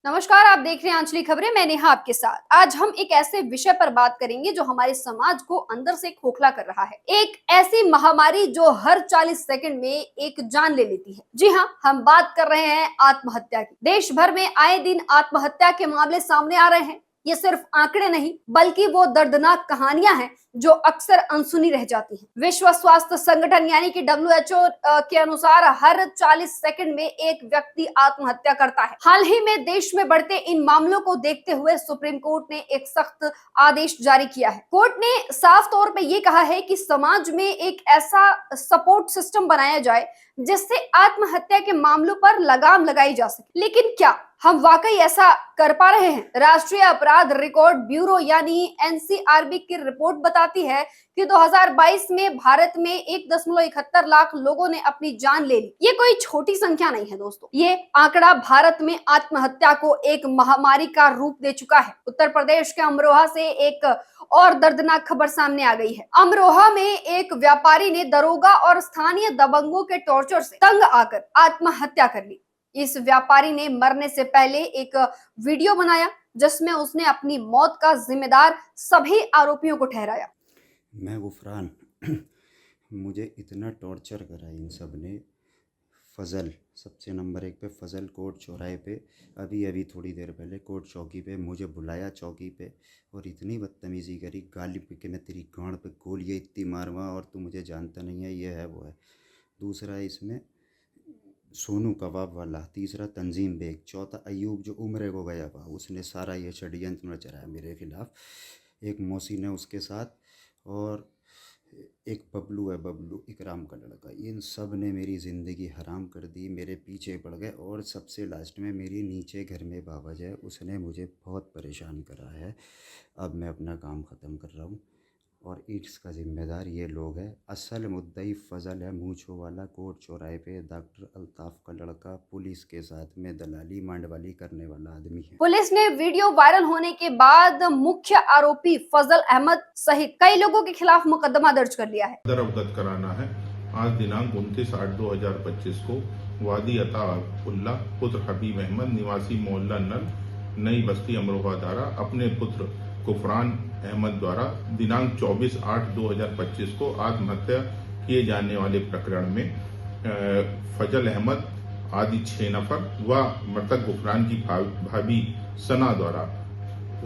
नमस्कार, आप देख रहे हैं आंचलिक खबरें। मैं नेहा आपके साथ। आज हम एक ऐसे विषय पर बात करेंगे जो हमारे समाज को अंदर से खोखला कर रहा है। एक ऐसी महामारी जो हर 40 सेकंड में एक जान ले लेती है। जी हाँ, हम बात कर रहे हैं आत्महत्या की। देश भर में आए दिन आत्महत्या के मामले सामने आ रहे हैं। ये सिर्फ आंकड़े नहीं, बल्कि वो दर्दनाक कहानियां हैं जो अक्सर अनसुनी रह जाती हैं। विश्व स्वास्थ्य संगठन यानी कि WHO के अनुसार हर 40 सेकंड में एक व्यक्ति आत्महत्या करता है। हाल ही में देश में बढ़ते इन मामलों को देखते हुए सुप्रीम कोर्ट ने एक सख्त आदेश जारी किया है। कोर्ट ने साफ तौर पे ये कहा है कि समाज में एक ऐसा सपोर्ट सिस्टम बनाया जाए जिससे आत्महत्या के मामलों पर लगाम लगाई जा सके। लेकिन क्या हम वाकई ऐसा कर पा रहे हैं? राष्ट्रीय अपराध रिकॉर्ड ब्यूरो यानी NCRB की रिपोर्ट बताती है कि 2022 में भारत में 1.71 लाख लोगों ने अपनी जान ले ली। ये कोई छोटी संख्या नहीं है दोस्तों। ये आंकड़ा भारत में आत्महत्या को एक महामारी का रूप दे चुका है। उत्तर प्रदेश के अमरोहा से एक और दर्दनाक खबर सामने आ गई है। अमरोहा में एक व्यापारी ने दरोगा और स्थानीय दबंगों के टॉर्चर से तंग आकर आत्महत्या कर ली। इस व्यापारी ने मरने से पहले एक वीडियो बनाया जिसमें उसने अपनी मौत का जिम्मेदार सभी आरोपियों को ठहराया। मैं गुफरान मुझे इतना टॉर्चर करा इन सब ने। फजल सबसे नंबर 1 पे, फजल कोर्ट चौराहे पे, अभी थोड़ी देर पहले कोर्ट चौकी पे मुझे बुलाया चौकी पे और इतनी बदतमीज़ी करी, गाली पे कि मैं तेरी गांड पे गोलियाँ इतनी मारूंगा और तू मुझे जानता नहीं है, ये है वो है। दूसरा इसमें सोनू कबाब वाला, तीसरा तंजीम बेग, चौथा अयूब जो उम्र को गया हुआ, उसने सारा ये षड्यंत्र चलाया मेरे खिलाफ। एक मोहसिन है उसके साथ और एक बबलू है, बबलू इकराम का लड़का। इन सब ने मेरी ज़िंदगी हराम कर दी, मेरे पीछे पड़ गए और सबसे लास्ट में मेरी नीचे घर में बाबज है, उसने मुझे बहुत परेशान करा है। अब मैं अपना काम ख़त्म कर रहा हूँ और इसका ज़िम्मेदार ये लोग हैं। असल मुद्दई फजल है, मूंछों वाला, कोर्ट चौराहे पे डॉक्टर अल्ताफ़ का लड़का, पुलिस के साथ में दलाली मांडवाली करने वाला आदमी है। पुलिस ने वीडियो वायरल होने के बाद मुख्य आरोपी फजल अहमद सहित कई लोगों के खिलाफ मुकदमा दर्ज कर लिया है। अवगत कराना है। आज दिनांक 29/8/2025 को वादी अताउल्ला पुत्र हबीब अहमद निवासी मोहल्ला नल नई बस्ती अमरोहा द्वारा अपने पुत्र गुफरान अहमद द्वारा दिनांक 24/8/2025 को आत्महत्या किए जाने वाले प्रकरण में फजल अहमद आदि 6 नफर व मृतक गुफरान की भाभी सना द्वारा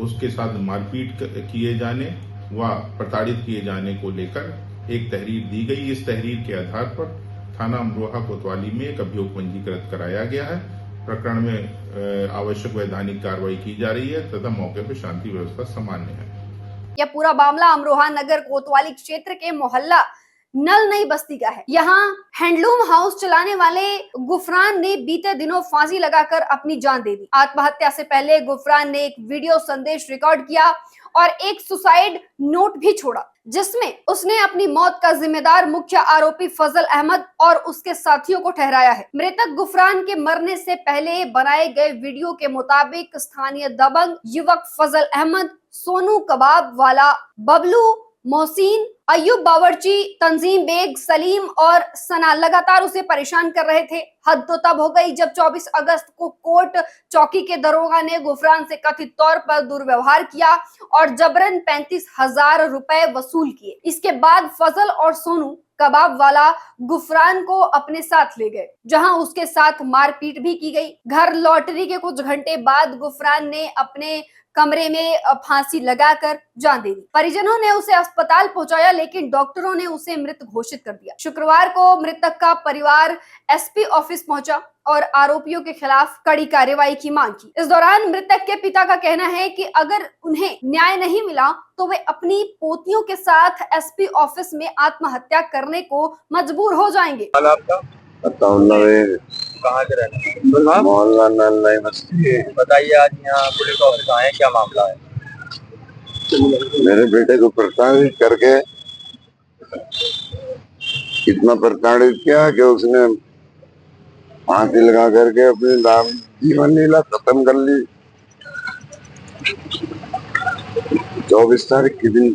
उसके साथ मारपीट किए जाने व प्रताड़ित किए जाने को लेकर एक तहरीर दी गई। इस तहरीर के आधार पर थाना अमरोहा कोतवाली में एक अभियोग पंजीकृत कराया गया है। प्रकरण में आवश्यक वैधानिक कार्रवाई की जा रही है तथा मौके पर शांति व्यवस्था सामान्य है। यह पूरा मामला अमरोहा नगर कोतवाली क्षेत्र के मोहल्ला नल नई बस्ती का है। यहाँ हैंडलूम हाउस चलाने वाले गुफरान ने बीते दिनों फांसी लगाकर अपनी जान दे दी। आत्महत्या से पहले गुफरान ने एक वीडियो संदेश रिकॉर्ड किया और एक सुसाइड नोट भी छोड़ा जिसमें उसने अपनी मौत का जिम्मेदार मुख्य आरोपी फजल अहमद और उसके साथियों को ठहराया है। मृतक गुफरान के मरने से पहले बनाए गए वीडियो के मुताबिक स्थानीय दबंग युवक फजल अहमद, सोनू कबाब वाला, बबलू, मोहसिन, अयूब बावर्ची, तंजीम बेग, सलीम और सना लगातार उसे परेशान कर रहे थे। हद तो तब हो गई जब 24 अगस्त को कोर्ट चौकी के दरोगा ने गुफरान से कथित तौर पर दुर्व्यवहार किया और जबरन 35,000 रुपए वसूल किए। इसके बाद फजल और सोनू कबाब वाला गुफरान को अपने साथ ले गए जहां उसके साथ मारपीट भी की गई। घर लौटने के कुछ घंटे बाद गुफरान ने अपने कमरे में फांसी लगाकर जान दे दी। परिजनों ने उसे अस्पताल पहुंचाया लेकिन डॉक्टरों ने उसे मृत घोषित कर दिया। शुक्रवार को मृतक का परिवार SP ऑफिस पहुंचा और आरोपियों के खिलाफ कड़ी कार्रवाई की मांग की। इस दौरान मृतक के पिता का कहना है कि अगर उन्हें न्याय नहीं मिला तो वे अपनी पोतियों के साथ SP ऑफिस में आत्महत्या करने को मजबूर हो जाएंगे। कहाँ के रहने मोहल्ला नल नई बस्ती। बताइए, आज यहाँ पुलिस ऑफिस आए, क्या मामला है? मेरे बेटे को प्रताड़ित करके इतना प्रताड़ित किया कि उसने फांसी लगा करके अपनी जीवन लीला खत्म कर ली। 24 तारीख के दिन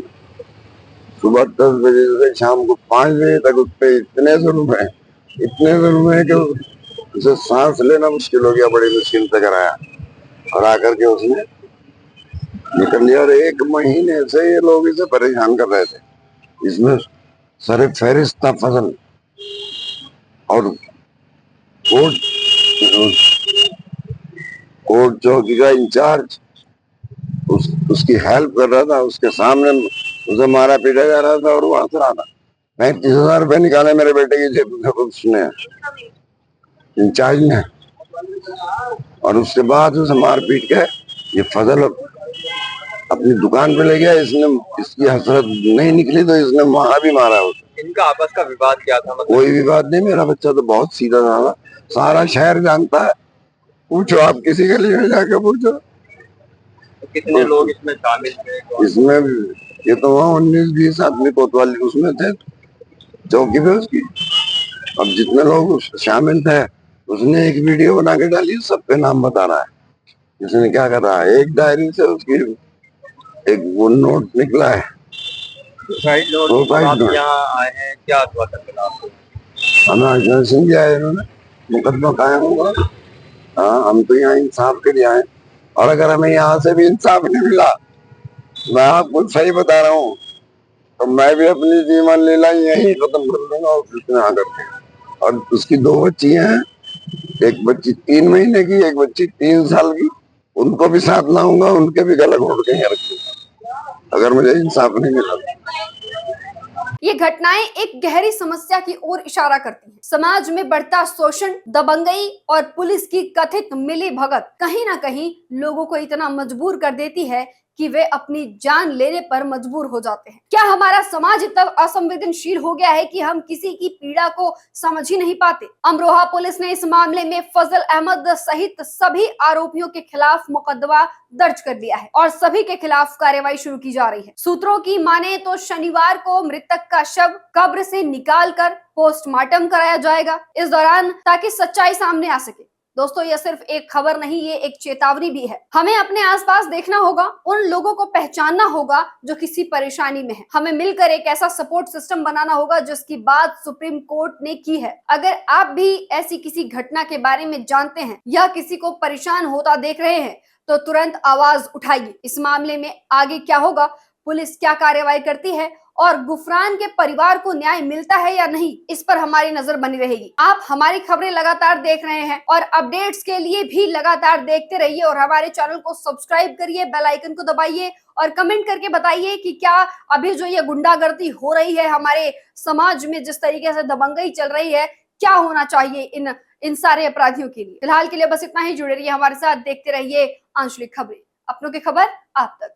सुबह 10 बजे से शाम को 5 बजे तक उस पर इतने जुल्म है कि उसे सांस लेना मुश्किल हो गया, बड़ी मुश्किल से कराया। और आकर के उसने निकल लिया। और 1 महीने से ये लोग इसे परेशान कर रहे थे। इसमें सर फहरिस्त था फजल, और कोर्ट कोर्ट चौकी का इंचार्ज उसकी हेल्प कर रहा था। उसके सामने उसे मारा पीटा जा रहा था और वो हंस रहा था। 35,000 रुपए निकाले मेरे बेटे की जेब से उसने, इंचार्ज ने। और उसके बाद उसे मार पीट के ये फजल अपनी दुकान पे ले गया। इसने इसकी हसरत नहीं निकली तो इसने वहां भी मारा उसे। इनका आपस का विवाद क्या था? मतलब कोई विवाद नहीं, मेरा बच्चा तो बहुत सीधा था, सारा शहर जानता है। पूछो, आप किसी के लिए जाके पूछो। कितने लोग इसमें शामिल थे? इसमें ये तो वहाँ 19-20 आदमी कोतवाली उसमें थे, चौकी पे उसकी। अब जितने लोग शामिल थे, उसने एक वीडियो बना के डाली, सब पे नाम बता रहा है। इसने क्या कर रहा है, एक डायरी से उसकी एक वो नोट निकला है, सुसाइड नोट। सुसाइड आप नोट। यहाँ आए हैं, क्या आश्वासन मिला आपको? हमें आश्वासन दिया है इन्होंने, मुकदमा कायम होगा। हाँ, हम तो यहाँ इंसाफ के लिए आए, और अगर हमें यहाँ से भी इंसाफ नहीं मिला, मैं आपको सही बता रहा हूँ, तो मैं भी अपनी जीवन लीला यही खत्म कर दूंगा ऑफिस में आकर के। और उसकी 2 बच्ची हैं, एक बच्ची 3 महीने की, एक बच्ची 3 साल की। उनको भी साथ लाऊंगा, उनके भी गला घोट के यहाँ रखूंगा अगर मुझे इंसाफ नहीं मिला। ये घटनाएं एक गहरी समस्या की ओर इशारा करती हैं। समाज में बढ़ता शोषण, दबंगई और पुलिस की कथित मिली भगत कहीं ना कहीं लोगों को इतना मजबूर कर देती है कि वे अपनी जान लेने पर मजबूर हो जाते हैं। क्या हमारा समाज इतना असंवेदनशील हो गया है कि हम किसी की पीड़ा को समझ ही नहीं पाते? अमरोहा पुलिस ने इस मामले में फजल अहमद सहित सभी आरोपियों के खिलाफ मुकदमा दर्ज कर लिया है और सभी के खिलाफ कार्रवाई शुरू की जा रही है। सूत्रों की माने तो शनिवार को मृतक का शव कब्र से निकालकर पोस्टमार्टम कराया जाएगा, इस दौरान ताकि सच्चाई सामने आ सके। दोस्तों, यह सिर्फ एक खबर नहीं, ये एक चेतावनी भी है। हमें अपने आसपास देखना होगा, उन लोगों को पहचानना होगा जो किसी परेशानी में है। हमें मिलकर एक ऐसा सपोर्ट सिस्टम बनाना होगा जिसकी बात सुप्रीम कोर्ट ने की है। अगर आप भी ऐसी किसी घटना के बारे में जानते हैं या किसी को परेशान होता देख रहे हैं तो तुरंत आवाज उठाइए। इस मामले में आगे क्या होगा, पुलिस क्या कार्रवाई करती है और गुफरान के परिवार को न्याय मिलता है या नहीं, इस पर हमारी नजर बनी रहेगी। आप हमारी खबरें लगातार देख रहे हैं और अपडेट्स के लिए भी लगातार देखते रहिए और हमारे चैनल को सब्सक्राइब करिए, बेल आइकन को दबाइए और कमेंट करके बताइए कि क्या अभी जो ये गुंडागर्दी हो रही है हमारे समाज में, जिस तरीके से दबंगई चल रही है, क्या होना चाहिए इन सारे अपराधियों के लिए। फिलहाल के लिए बस इतना ही। जुड़े रहिए हमारे साथ, देखते रहिए आंचलिक खबरें, अपनों की खबर आप तक।